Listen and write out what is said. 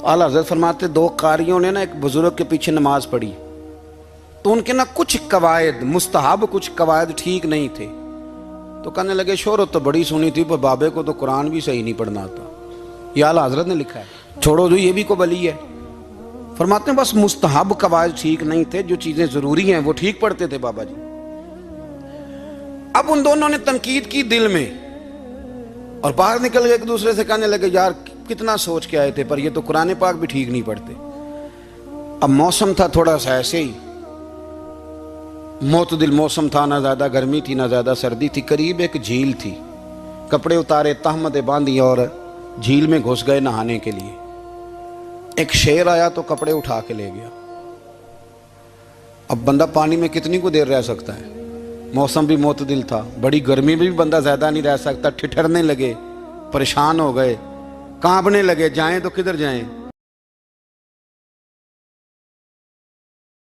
आला हज़रत फरमाते दो कारियों ने ना एक बुजुर्ग के पीछे नमाज पढ़ी, तो उनके ना कुछ कवायद मुस्तहब, कुछ कवायद ठीक नहीं थे। तो कहने लगे शोहरत तो बड़ी सुनी थी पर बाबे को तो कुरान भी सही नहीं पढ़ना आता। ये आला हज़रत ने लिखा है, छोड़ो जो ये भी को बली है। फरमाते हैं बस मुस्तहब कवायद ठीक नहीं थे, जो चीज़ें ज़रूरी हैं वो ठीक पढ़ते थे बाबा जी। अब उन दोनों ने तनकीद की दिल में और बाहर निकल गए, एक दूसरे से कहने लगे यार कितना सोच के आए थे पर ये तो कुरान पाक भी ठीक नहीं पढ़ते। अब मौसम था थोड़ा सा ऐसे ही मोतदिल मौसम था, ना ज़्यादा गर्मी थी ना ज़्यादा सर्दी थी। करीब एक झील थी, कपड़े उतारे, तहमतें बांधी और झील में घुस गए नहाने के लिए। एक शेर आया तो कपड़े उठा के ले गया। अब बंदा पानी में कितनी को देर रह सकता है, मौसम भी मोतदिल था, बड़ी गर्मी में भी बंदा ज़्यादा नहीं रह सकता। ठिठरने लगे, परेशान हो गए, कांपने लगे, जाएं तो किधर जाएं।